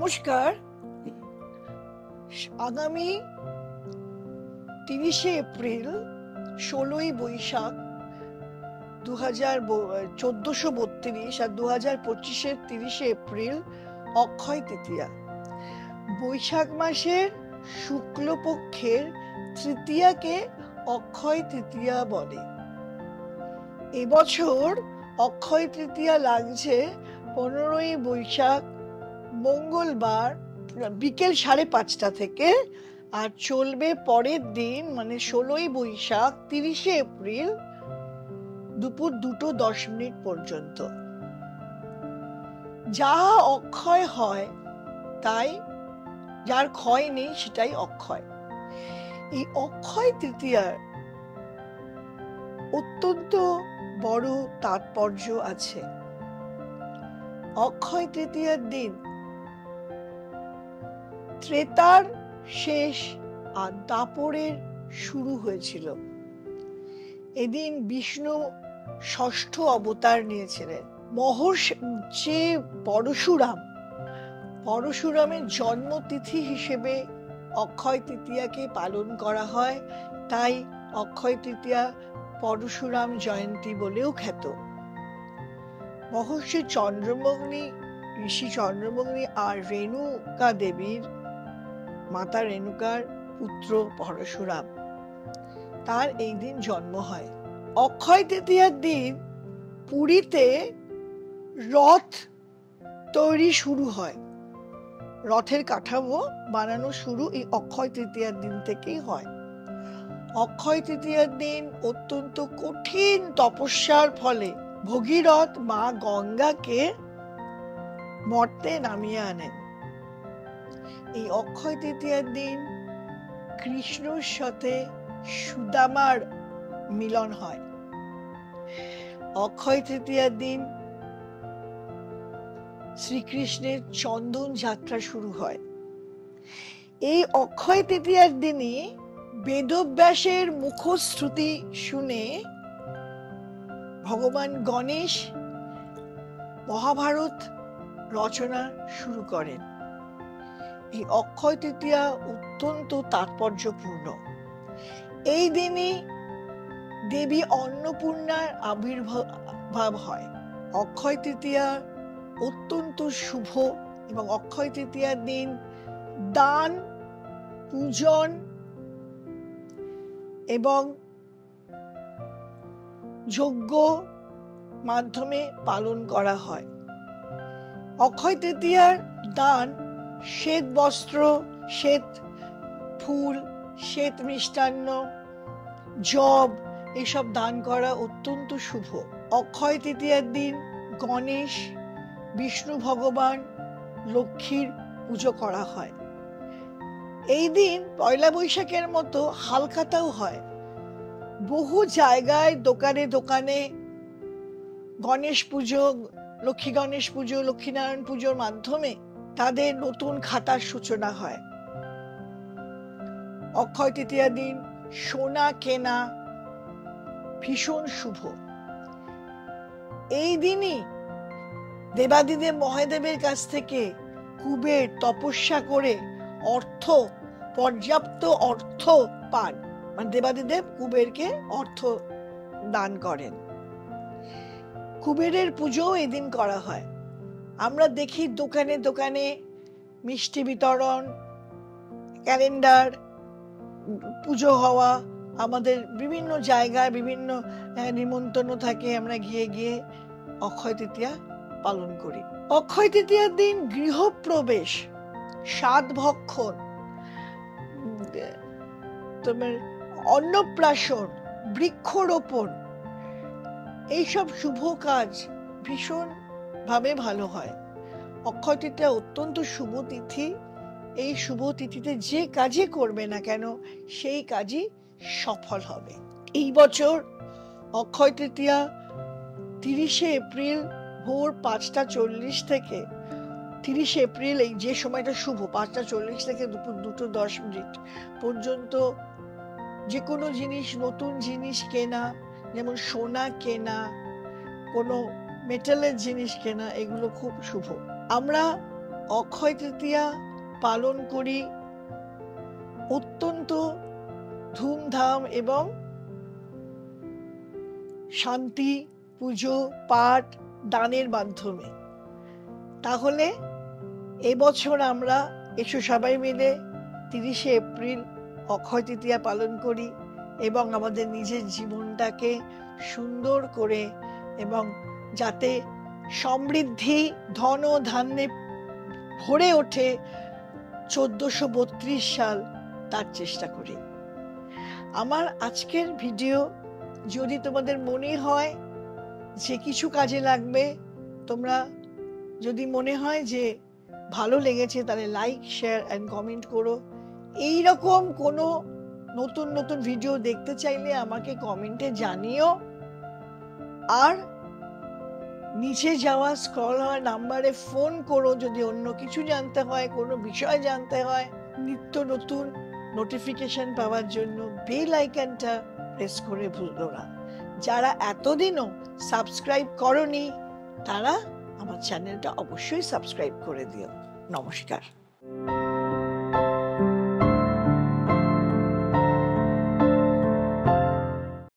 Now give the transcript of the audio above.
নমস্কার। আগামী 30শে এপ্রিল, 16ই বৈশাখ 1432 আর 2025-এর 30শে এপ্রিল অক্ষয় তৃতীয়া। বৈশাখ মাসের শুক্লপক্ষের তৃতীয়াকে অক্ষয় তৃতীয়া বলে। এবছর অক্ষয় তৃতীয়া লাগছে 15ই বৈশাখ মঙ্গলবার বিকেল 5:30 থেকে, আর চলবে পরের দিন মানে 16ই বৈশাখ 30শে এপ্রিল দুপুর 2:10 পর্যন্ত। যা অক্ষয় হয় তাই, যার ক্ষয় নেই সেটাই অক্ষয়। এই অক্ষয় তৃতীয়ার অত্যন্ত বড় তাৎপর্য আছে। অক্ষয় তৃতীয়ার দিন ত্রেতার শেষ আর দাপরের শুরু হয়েছিল। এদিন বিষ্ণু ষষ্ঠ অবতার নিয়েছিলেন। মহর্ষি পরশুরামের জন্মতিথি হিসেবে অক্ষয় তৃতীয়াকে পালন করা হয়, তাই অক্ষয় তৃতীয়া পরশুরাম জয়ন্তী বলেও খ্যাত। মহর্ষি চন্দ্রমগ্নি, ঋষি চন্দ্রমগ্নি আর রেণুকা দেবীর, মাতা রেণুকার পুত্র পরশুরাম, তার এই দিন জন্ম হয়। অক্ষয় তৃতীয়ার দিন পুরীতে রথ তৈরি শুরু হয়। রথের কাঠামো বানানো শুরু এই অক্ষয় তৃতীয়ার দিন থেকেই হয়। অক্ষয় তৃতীয়ার দিন অত্যন্ত কঠিন তপস্যার ফলে ভগীরথ মা গঙ্গাকে মর্তে নামিয়ে আনেন। এই অক্ষয় তৃতীয়ার দিন কৃষ্ণর সাথে সুদামার মিলন হয়। অক্ষয় তৃতীয়ার দিন শ্রীকৃষ্ণের চন্দন যাত্রা শুরু হয়। এই অক্ষয় তৃতীয়ার দিনই বেদব্যাসের মুখশ্রুতি শুনে ভগবান গণেশ মহাভারত রচনা শুরু করেন। এই অক্ষয় তৃতীয়া অত্যন্ত তাৎপর্যপূর্ণ। এই দিনে দেবী অন্নপূর্ণার আবির্ভাব হয়। অক্ষয় তৃতীয়া অত্যন্ত শুভ এবং অক্ষয় তৃতীয়ার দিন দান, পূজন এবং যজ্ঞ মাধ্যমে পালন করা হয়। অক্ষয় তৃতীয়ার দান শ্বেত বস্ত্র, শ্বেত ফুল, শ্বেত মিষ্টান্ন, জব এসব দান করা অত্যন্ত শুভ। অক্ষয় তৃতীয়ার দিন গণেশ, বিষ্ণু ভগবান, লক্ষ্মীর পুজো করা হয়। এই দিন পয়লা বৈশাখের মতো হালখাতাও হয়। বহু জায়গায় দোকানে দোকানে গণেশ পুজো, লক্ষ্মী গণেশ পুজো, লক্ষ্মীনারায়ণ পুজোর মাধ্যমে তাদের নতুন খাতার সূচনা হয়। অক্ষয় তৃতীয়ার দিন সোনা কেনা ভীষণ শুভ। এই দিনই দেবাদিদেব মহাদেবের কাছ থেকে কুবের তপস্যা করে পর্যাপ্ত অর্থ পান, মানে দেবাদিদেব কুবেরকে অর্থ দান করেন। কুবেরের পুজো এদিন করা হয়। আমরা দেখি দোকানে দোকানে মিষ্টি বিতরণ, ক্যালেন্ডার, পুজো হওয়া, আমাদের বিভিন্ন জায়গায় বিভিন্ন নিমন্ত্রণ থাকে, আমরা গিয়ে গিয়ে অক্ষয় তৃতীয়া পালন করি। অক্ষয় তৃতীয়ার দিন গৃহপ্রবেশ, সাতভক্ষণ, তোমার অন্নপ্রাশন, বৃক্ষরোপণ, এইসব শুভ কাজ ভীষণ ভাবে ভালো হয়। অক্ষয় তৃতীয়া অত্যন্ত শুভ তিথি। এই শুভ তিথিতে যে কাজই করবে না কেন সেই কাজই সফল হবে। এই বছর অক্ষয় তৃতীয়া 30শে এপ্রিল ভোর 5:40 থেকে, 30শে এপ্রিল এই যে সময়টা শুভ 5:40 থেকে দুপুর 2:10 পর্যন্ত যে কোনো জিনিস, নতুন জিনিস কেনা, যেমন সোনা কেনা, কোনো মেটালের জিনিস কেনা, এগুলো খুব শুভ। আমরা অক্ষয় তৃতীয়া পালন করি অত্যন্ত ধুমধাম এবং শান্তি, পুজো, পাঠ, দানের মাধ্যমে। তাহলে এবছর আমরা এসো সবাই মিলে 30শে এপ্রিল অক্ষয় তৃতীয়া পালন করি এবং আমাদের নিজের জীবনটাকে সুন্দর করে এবং যাতে সমৃদ্ধি ধন ও ধান্যে ভরে ওঠে 1432 সাল, তার চেষ্টা করি। আমার আজকের ভিডিও যদি তোমাদের মনে হয় যে কিছু কাজে লাগবে, তোমরা যদি মনে হয় যে ভালো লেগেছে, তাহলে লাইক, শেয়ার অ্যান্ড কমেন্ট করো। এই রকম কোনো নতুন নতুন ভিডিও দেখতে চাইলে আমাকে কমেন্টে জানিও। আর নিচে যাওয়া স্ক্রল হওয়া নাম্বারে ফোন করো যদি অন্য কিছু জানতে হয়, কোনো বিষয় জানতে হয়। নিত্য নতুন নোটিফিকেশন পাওয়ার জন্য বেল আইকনটা প্রেস করে ভুলো না। যারা এতদিনও সাবস্ক্রাইব করনি তারা আমার চ্যানেলটা অবশ্যই সাবস্ক্রাইব করে দিও। নমস্কার।